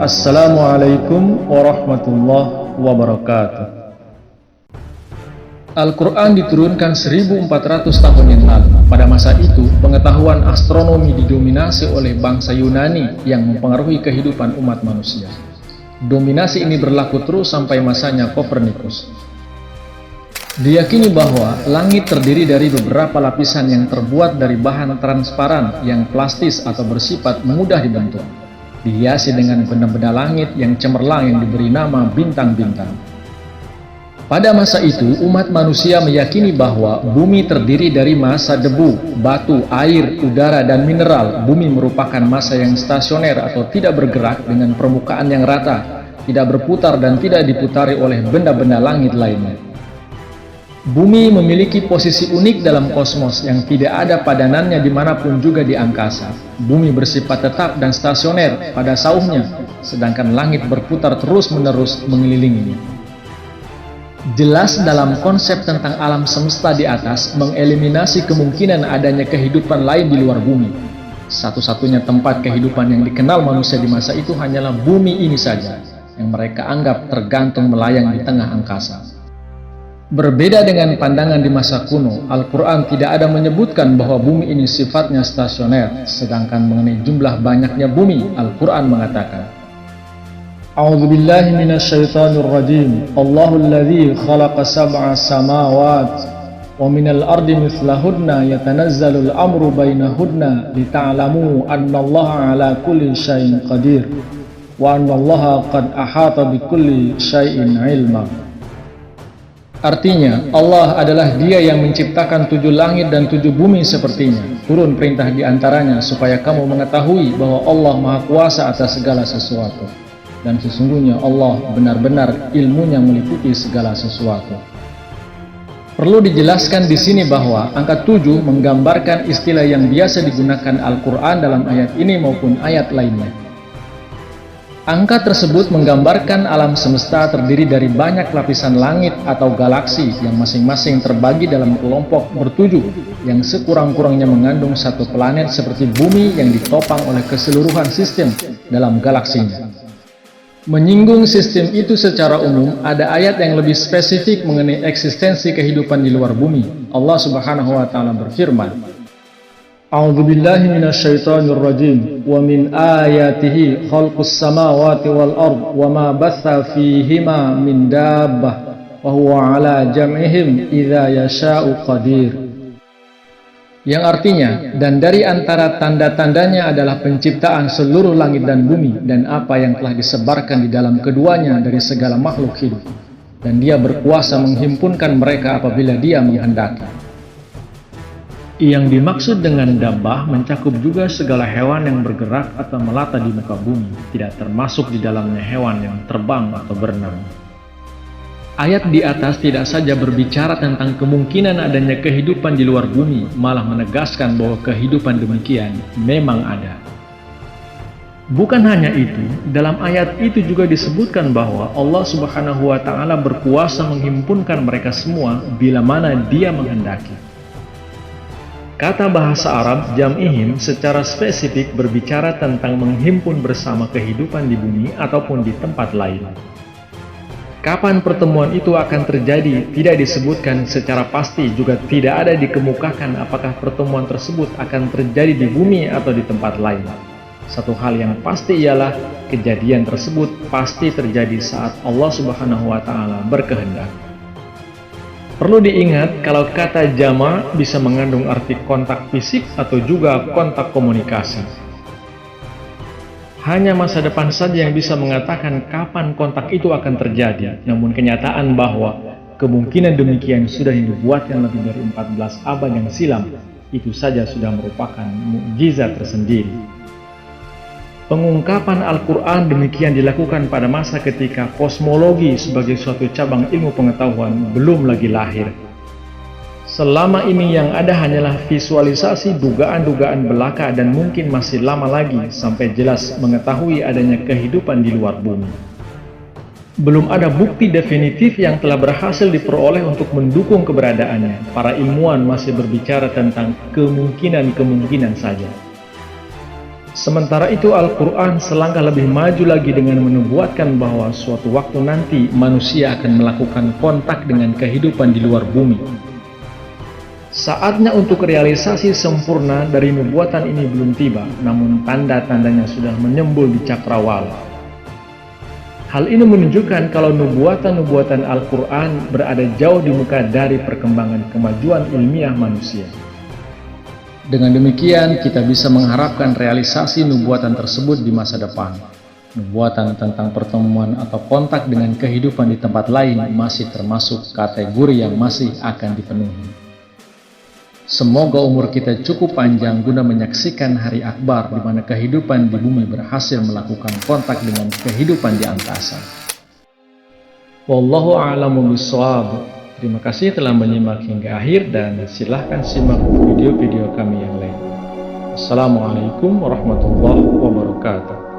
Assalamualaikum warahmatullahi wabarakatuh. Al-Quran diturunkan 1400 tahun yang lalu. Pada masa itu, pengetahuan astronomi didominasi oleh bangsa Yunani yang mempengaruhi kehidupan umat manusia. Dominasi ini berlaku terus sampai masanya Kopernikus. Diyakini bahwa langit terdiri dari beberapa lapisan yang terbuat dari bahan transparan yang plastis atau bersifat mudah dibentuk, dihiasi dengan benda-benda langit yang cemerlang yang diberi nama bintang-bintang. Pada masa itu, umat manusia meyakini bahwa bumi terdiri dari massa debu, batu, air, udara, dan mineral. Bumi merupakan massa yang stasioner atau tidak bergerak dengan permukaan yang rata, tidak berputar dan tidak diputari oleh benda-benda langit lainnya. Bumi memiliki posisi unik dalam kosmos yang tidak ada padanannya dimanapun juga di angkasa. Bumi bersifat tetap dan stasioner pada sauhnya, sedangkan langit berputar terus-menerus mengelilinginya. Jelas dalam konsep tentang alam semesta di atas mengeliminasi kemungkinan adanya kehidupan lain di luar bumi. Satu-satunya tempat kehidupan yang dikenal manusia di masa itu hanyalah bumi ini saja, yang mereka anggap tergantung melayang di tengah angkasa. Berbeda dengan pandangan di masa kuno, Al-Quran tidak ada menyebutkan bahwa bumi ini sifatnya stasioner, sedangkan mengenai jumlah banyaknya bumi, Al-Quran mengatakan, A'udzu billahi minasyaitonir rajim. Allahul ladzi khalaqa sab'a samawat wa minal ardi mithlahunna yatanazzalul amru bainahunna lita'lamu annallaha ala kulli syai'in qadir wa annallaha qad ahata bikulli syai'in ilma. Artinya, Allah adalah Dia yang menciptakan 7 langit dan 7 bumi sepertinya. Turun perintah di antaranya supaya kamu mengetahui bahwa Allah Maha Kuasa atas segala sesuatu. Dan sesungguhnya Allah benar-benar ilmunya meliputi segala sesuatu. Perlu dijelaskan di sini bahwa angka 7 menggambarkan istilah yang biasa digunakan Al-Quran dalam ayat ini maupun ayat lainnya. Angka tersebut menggambarkan alam semesta terdiri dari banyak lapisan langit atau galaksi yang masing-masing terbagi dalam kelompok bertujuh yang sekurang-kurangnya mengandung satu planet seperti bumi yang ditopang oleh keseluruhan sistem dalam galaksinya. Menyinggung sistem itu secara umum, ada ayat yang lebih spesifik mengenai eksistensi kehidupan di luar bumi. Allah Subhanahu wa Ta'ala berfirman, A'udzu billahi minasyaitonir rajim. Wa min ayatihi khalqus samawati wal ard wa ma batha fihima min dabbah wa huwa ala jam'ihim idza yasha'u qadir. Yang artinya, dan dari antara tanda-tandanya adalah penciptaan seluruh langit dan bumi dan apa yang telah disebarkan di dalam keduanya dari segala makhluk hidup. Dan Dia berkuasa menghimpunkan mereka apabila Dia menghendaki. Yang dimaksud dengan dabbah mencakup juga segala hewan yang bergerak atau melata di muka bumi, tidak termasuk di dalamnya hewan yang terbang atau berenang. Ayat di atas tidak saja berbicara tentang kemungkinan adanya kehidupan di luar bumi, malah menegaskan bahwa kehidupan demikian memang ada. Bukan hanya itu, dalam ayat itu juga disebutkan bahwa Allah Subhanahu wa Ta'ala berkuasa menghimpunkan mereka semua bila mana Dia menghendaki. Kata bahasa Arab jam'ihim secara spesifik berbicara tentang menghimpun bersama kehidupan di bumi ataupun di tempat lain. Kapan pertemuan itu akan terjadi tidak disebutkan secara pasti, juga tidak ada dikemukakan apakah pertemuan tersebut akan terjadi di bumi atau di tempat lain. Satu hal yang pasti ialah kejadian tersebut pasti terjadi saat Allah Subhanahu wa Ta'ala berkehendak. Perlu diingat kalau kata jama bisa mengandung arti kontak fisik atau juga kontak komunikasi. Hanya masa depan saja yang bisa mengatakan kapan kontak itu akan terjadi, namun kenyataan bahwa kemungkinan demikian sudah dibuatkan lebih dari 14 abad yang silam, itu saja sudah merupakan mukjizat tersendiri. Pengungkapan Al-Quran demikian dilakukan pada masa ketika kosmologi sebagai suatu cabang ilmu pengetahuan belum lagi lahir. Selama ini yang ada hanyalah visualisasi dugaan-dugaan belaka dan mungkin masih lama lagi sampai jelas mengetahui adanya kehidupan di luar bumi. Belum ada bukti definitif yang telah berhasil diperoleh untuk mendukung keberadaannya. Para ilmuwan masih berbicara tentang kemungkinan-kemungkinan saja. Sementara itu Al-Quran selangkah lebih maju lagi dengan menubuatkan bahwa suatu waktu nanti manusia akan melakukan kontak dengan kehidupan di luar bumi. Saatnya untuk realisasi sempurna dari nubuatan ini belum tiba, namun tanda-tandanya sudah menyembul di cakrawala. Hal ini menunjukkan kalau nubuatan-nubuatan Al-Quran berada jauh di muka dari perkembangan kemajuan ilmiah manusia. Dengan demikian, kita bisa mengharapkan realisasi nubuatan tersebut di masa depan. Nubuatan tentang pertemuan atau kontak dengan kehidupan di tempat lain masih termasuk kategori yang masih akan dipenuhi. Semoga umur kita cukup panjang guna menyaksikan hari akbar di mana kehidupan di bumi berhasil melakukan kontak dengan kehidupan di angkasa. Wallahu a'lamu bishawab. Terima kasih telah menyimak hingga akhir dan silahkan simak video-video kami yang lain. Assalamualaikum warahmatullahi wabarakatuh.